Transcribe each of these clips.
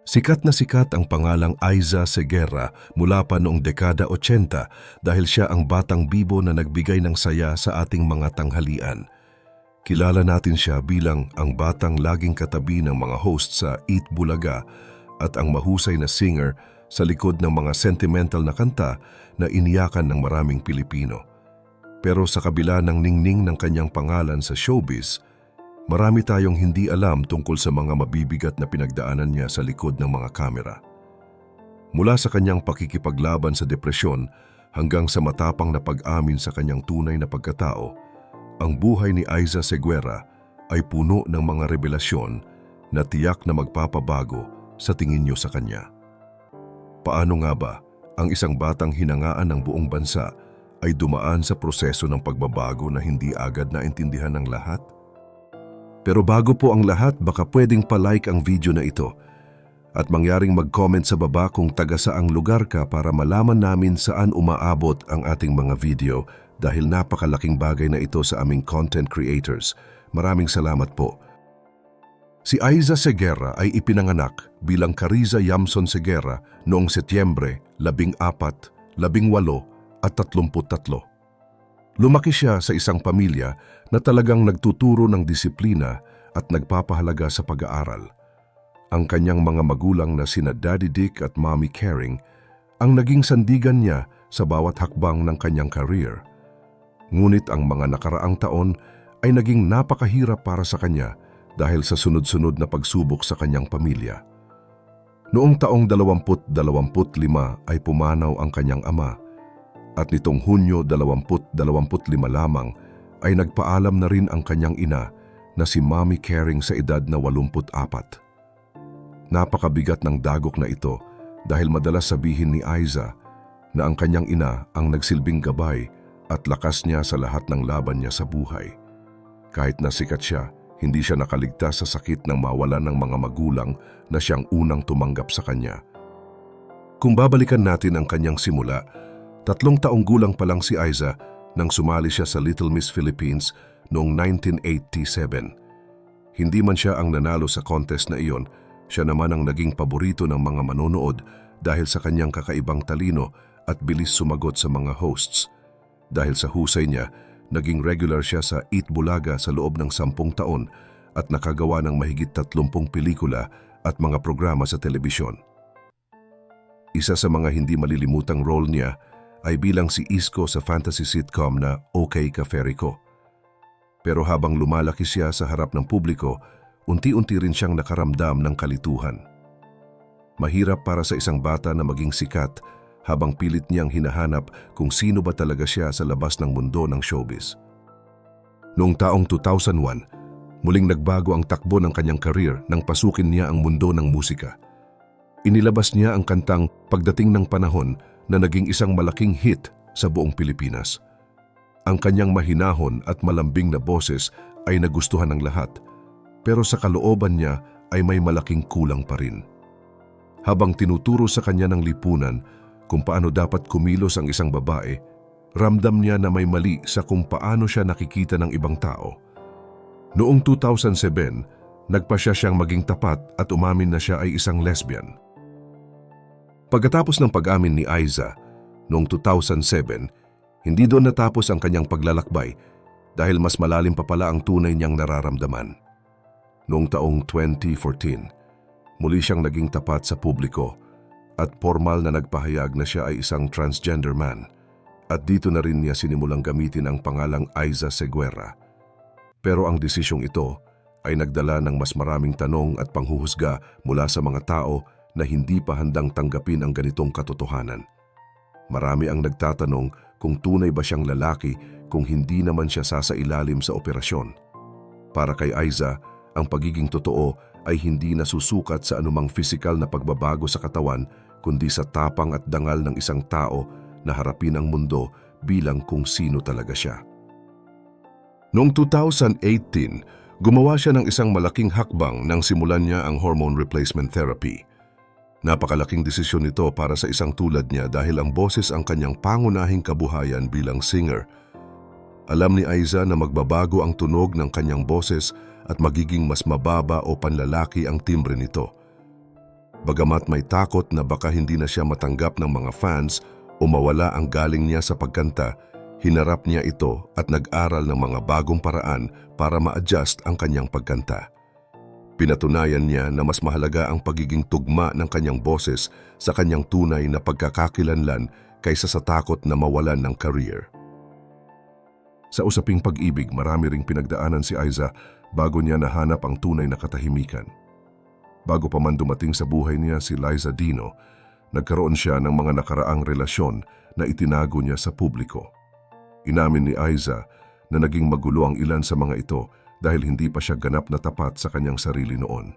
Sikat na sikat ang pangalang Aiza Seguera mula pa noong dekada 80 dahil siya ang batang bibo na nagbigay ng saya sa ating mga tanghalian. Kilala natin siya bilang ang batang laging katabi ng mga host sa Eat Bulaga at ang mahusay na singer sa likod ng mga sentimental na kanta na iniyakan ng maraming Pilipino. Pero sa kabila ng ningning ng kanyang pangalan sa showbiz, marami tayong hindi alam tungkol sa mga mabibigat na pinagdaanan niya sa likod ng mga kamera. Mula sa kanyang pakikipaglaban sa depresyon hanggang sa matapang na pag-amin sa kanyang tunay na pagkatao, ang buhay ni Aiza Seguera ay puno ng mga revelasyon na tiyak na magpapabago sa tingin niyo sa kanya. Paano nga ba ang isang batang hinangaan ng buong bansa ay dumaan sa proseso ng pagbabago na hindi agad naintindihan ng lahat? Pero bago po ang lahat, baka pwedeng pa-like ang video na ito at mangyaring mag-comment sa baba kung taga saang lugar ka para malaman namin saan umaabot ang ating mga video dahil napakalaking bagay na ito sa aming content creators. Maraming salamat po. Si Aiza Seguera ay ipinanganak bilang Carriza Yamson Seguera noong Setyembre 14, 18 at 33. Lumaki siya sa isang pamilya na talagang nagtuturo ng disiplina at nagpapahalaga sa pag-aaral. Ang kanyang mga magulang na sina Daddy Dick at Mommy Caring ang naging sandigan niya sa bawat hakbang ng kanyang career. Ngunit ang mga nakaraang taon ay naging napakahirap para sa kanya dahil sa sunod-sunod na pagsubok sa kanyang pamilya. Noong taong 2025 ay pumanaw ang kanyang ama at nitong Hunyo 2025 lamang ay nagpaalam na rin ang kanyang ina na si Mommy Caring sa edad na 84. Napakabigat ng dagok na ito dahil madalas sabihin ni Aiza na ang kanyang ina ang nagsilbing gabay at lakas niya sa lahat ng laban niya sa buhay. Kahit na sikat siya, hindi siya nakaligtas sa sakit ng mawalan ng mga magulang na siyang unang tumanggap sa kanya. Kung babalikan natin ang kanyang simula, 3 taong gulang pa lang si Aiza nang sumali siya sa Little Miss Philippines noong 1987. Hindi man siya ang nanalo sa contest na iyon, siya naman ang naging paborito ng mga manonood dahil sa kanyang kakaibang talino at bilis sumagot sa mga hosts. Dahil sa husay niya, naging regular siya sa Eat Bulaga sa loob ng 10 taon at nakagawa ng mahigit 30 pelikula at mga programa sa telebisyon. Isa sa mga hindi malilimutang role niya ay bilang si Isko sa fantasy sitcom na Okay Ka Fairy Ko. Pero habang lumalaki siya sa harap ng publiko, unti-unti rin siyang nakaramdam ng kalituhan. Mahirap para sa isang bata na maging sikat habang pilit niyang hinahanap kung sino ba talaga siya sa labas ng mundo ng showbiz. Noong taong 2001, muling nagbago ang takbo ng kanyang career nang pasukin niya ang mundo ng musika. Inilabas niya ang kantang Pagdating ng Panahon na naging isang malaking hit sa buong Pilipinas. Ang kanyang mahinahon at malambing na boses ay nagustuhan ng lahat, pero sa kalooban niya ay may malaking kulang pa rin. Habang tinuturo sa kanya ng lipunan kung paano dapat kumilos ang isang babae, ramdam niya na may mali sa kung paano siya nakikita ng ibang tao. Noong 2007, nagpasya siyang maging tapat at umamin na siya ay isang lesbian. Pagkatapos ng pag-amin ni Aiza, noong 2007, hindi doon natapos ang kanyang paglalakbay dahil mas malalim pa pala ang tunay niyang nararamdaman. Noong taong 2014, muli siyang naging tapat sa publiko at formal na nagpahayag na siya ay isang transgender man at dito na rin niya sinimulang gamitin ang pangalang Aiza Seguera. Pero ang desisyong ito ay nagdala ng mas maraming tanong at panghuhusga mula sa mga tao na hindi pa handang tanggapin ang ganitong katotohanan. Marami ang nagtatanong kung tunay ba siyang lalaki kung hindi naman siya sasailalim sa operasyon. Para kay Aiza, ang pagiging totoo ay hindi nasusukat sa anumang pisikal na pagbabago sa katawan kundi sa tapang at dangal ng isang tao na harapin ang mundo bilang kung sino talaga siya. Noong 2018, gumawa siya ng isang malaking hakbang nang simulan niya ang hormone replacement therapy. Napakalaking desisyon nito para sa isang tulad niya dahil ang boses ang kanyang pangunahing kabuhayan bilang singer. Alam ni Aiza na magbabago ang tunog ng kanyang boses at magiging mas mababa o panlalaki ang timbre nito. Bagamat may takot na baka hindi na siya matanggap ng mga fans o mawala ang galing niya sa pagkanta, hinarap niya ito at nag-aral ng mga bagong paraan para ma-adjust ang kanyang pagkanta. Pinatunayan niya na mas mahalaga ang pagiging tugma ng kanyang boses sa kanyang tunay na pagkakakilanlan kaysa sa takot na mawalan ng career. Sa usaping pag-ibig, marami ring pinagdaanan si Aiza bago niya nahanap ang tunay na katahimikan. Bago pa man dumating sa buhay niya si Liza Dino, nagkaroon siya ng mga nakaraang relasyon na itinago niya sa publiko. Inamin ni Aiza na naging magulo ang ilan sa mga ito dahil hindi pa siya ganap na tapat sa kanyang sarili noon.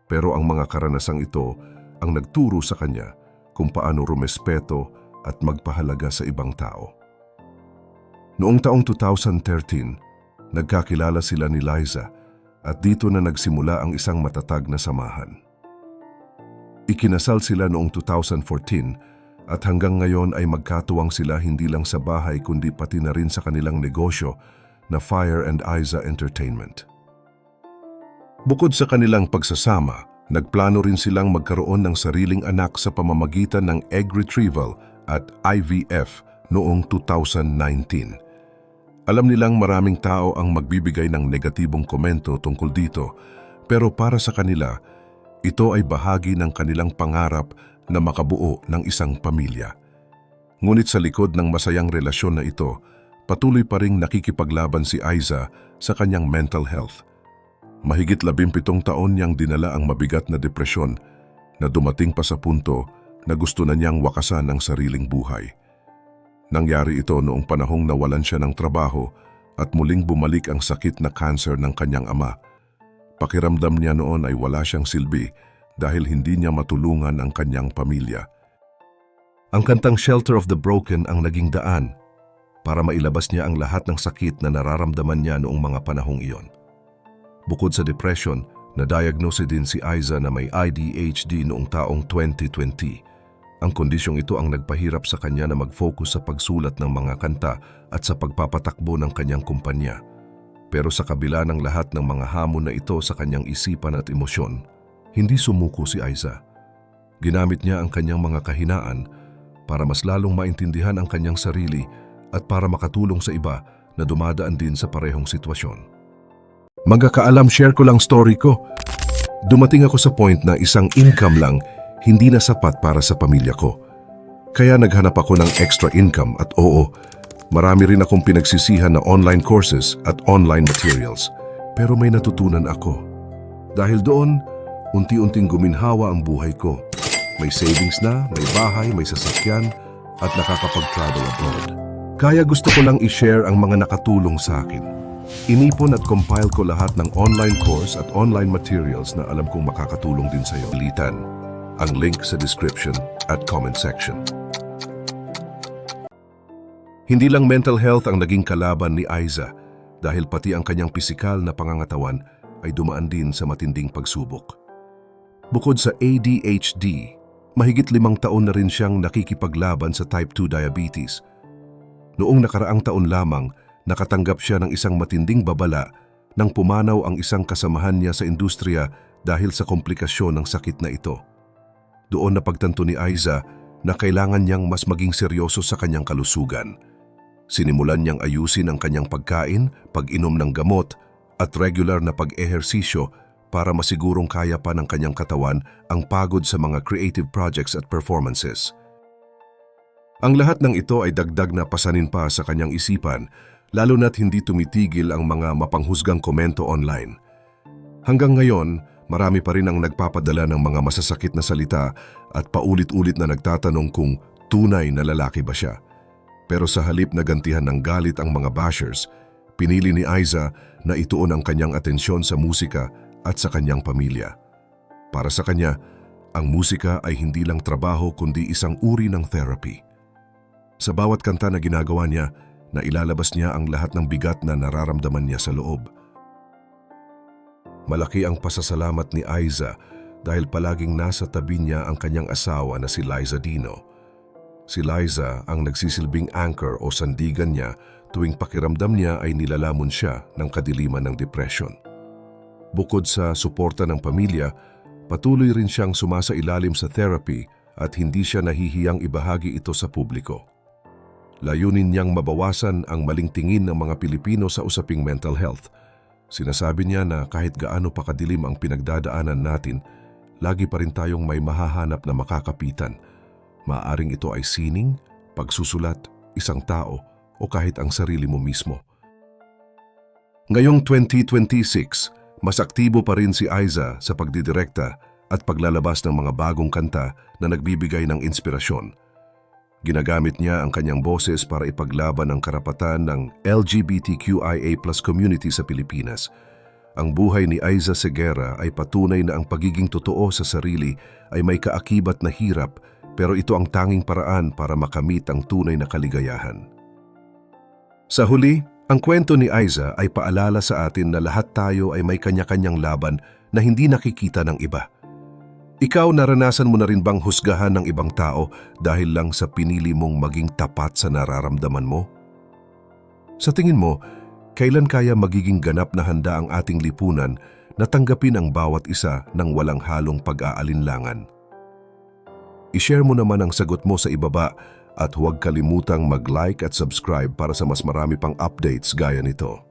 Pero ang mga karanasang ito ang nagturo sa kanya kung paano rumespeto at magpahalaga sa ibang tao. Noong taong 2013, nagkakilala sila ni Liza at dito na nagsimula ang isang matatag na samahan. Ikinasal sila noong 2014 at hanggang ngayon ay magkatuwang sila hindi lang sa bahay kundi pati na rin sa kanilang negosyo na Fire and Aiza Entertainment. Bukod sa kanilang pagsasama, nagplano rin silang magkaroon ng sariling anak sa pamamagitan ng egg retrieval at IVF noong 2019. Alam nilang maraming tao ang magbibigay ng negatibong komento tungkol dito, pero para sa kanila, ito ay bahagi ng kanilang pangarap na makabuo ng isang pamilya. Ngunit sa likod ng masayang relasyon na ito, patuloy pa ring nakikipaglaban si Aiza sa kanyang mental health. Mahigit 17 taon niyang dinala ang mabigat na depresyon na dumating pa sa punto na gusto na niyang wakasan ang sariling buhay. Nangyari ito noong panahong nawalan siya ng trabaho at muling bumalik ang sakit na cancer ng kanyang ama. Pakiramdam niya noon ay wala siyang silbi dahil hindi niya matulungan ang kanyang pamilya. Ang kantang Shelter of the Broken ang naging daan para mailabas niya ang lahat ng sakit na nararamdaman niya noong mga panahong iyon. Bukod sa depression, na-diagnose din si Aiza na may ADHD noong taong 2020. Ang kondisyong ito ang nagpahirap sa kanya na mag-focus sa pagsulat ng mga kanta at sa pagpapatakbo ng kanyang kumpanya. Pero sa kabila ng lahat ng mga hamon na ito sa kanyang isipan at emosyon, hindi sumuko si Aiza. Ginamit niya ang kanyang mga kahinaan para mas lalong maintindihan ang kanyang sarili at para makatulong sa iba na dumadaan din sa parehong sitwasyon. Magkakaalam, share ko lang story ko. Dumating ako sa point na isang income lang hindi na sapat para sa pamilya ko. Kaya naghanap ako ng extra income at oo, marami rin akong pinagsisihan na online courses at online materials. Pero may natutunan ako. Dahil doon, unti-unting guminhawa ang buhay ko. May savings na, may bahay, may sasakyan, at nakakapag-travel abroad. Kaya gusto ko lang i-share ang mga nakatulong sa akin. Inipon at compile ko lahat ng online course at online materials na alam kong makakatulong din sa iyo. Ang link sa description at comment section. Hindi lang mental health ang naging kalaban ni Aiza dahil pati ang kanyang pisikal na pangangatawan ay dumaan din sa matinding pagsubok. Bukod sa ADHD, mahigit 5 taon na rin siyang nakikipaglaban sa type 2 diabetes. Noong nakaraang taon lamang, nakatanggap siya ng isang matinding babala nang pumanaw ang isang kasamahan niya sa industriya dahil sa komplikasyon ng sakit na ito. Doon napagtanto ni Aiza na kailangan niyang mas maging seryoso sa kanyang kalusugan. Sinimulan niyang ayusin ang kanyang pagkain, pag-inom ng gamot, at regular na pag-ehersisyo para masigurong kaya pa ng kanyang katawan ang pagod sa mga creative projects at performances. Ang lahat ng ito ay dagdag na pasanin pa sa kanyang isipan, lalo na't hindi tumitigil ang mga mapanghusgang komento online. Hanggang ngayon, marami pa rin ang nagpapadala ng mga masasakit na salita at paulit-ulit na nagtatanong kung tunay na lalaki ba siya. Pero sa halip na gantihan ng galit ang mga bashers, pinili ni Aiza na ituon ang kanyang atensyon sa musika at sa kanyang pamilya. Para sa kanya, ang musika ay hindi lang trabaho kundi isang uri ng therapy. Sa bawat kanta na ginagawa niya, nailalabas niya ang lahat ng bigat na nararamdaman niya sa loob. Malaki ang pasasalamat ni Aiza dahil palaging nasa tabi niya ang kanyang asawa na si Liza Dino. Si Liza ang nagsisilbing anchor o sandigan niya tuwing pakiramdam niya ay nilalamon siya ng kadiliman ng depression. Bukod sa suporta ng pamilya, Patuloy rin siyang sumasailalim sa therapy at hindi siya nahihiyang ibahagi ito sa publiko. Layunin niyang mabawasan ang maling tingin ng mga Pilipino sa usaping mental health. Sinasabi niya na kahit gaano pa kadilim ang pinagdadaanan natin, lagi pa rin tayong may mahahanap na makakapitan. Maaaring ito ay sining, pagsusulat, isang tao, o kahit ang sarili mo mismo. Ngayong 2026, mas aktibo pa rin si Aiza sa pagdidirekta at paglalabas ng mga bagong kanta na nagbibigay ng inspirasyon. Ginagamit niya ang kanyang boses para ipaglaban ang karapatan ng LGBTQIA+ community sa Pilipinas. Ang buhay ni Aiza Seguera ay patunay na ang pagiging totoo sa sarili ay may kaakibat na hirap, pero ito ang tanging paraan para makamit ang tunay na kaligayahan. Sa huli, ang kwento ni Aiza ay paalala sa atin na lahat tayo ay may kanya-kanyang laban na hindi nakikita ng iba. Ikaw, naranasan mo na rin bang husgahan ng ibang tao dahil lang sa pinili mong maging tapat sa nararamdaman mo? Sa tingin mo, kailan kaya magiging ganap na handa ang ating lipunan na tanggapin ang bawat isa ng walang halong pag-aalinlangan? I-share mo naman ang sagot mo sa ibaba at huwag kalimutang mag-like at subscribe para sa mas marami pang updates gaya nito.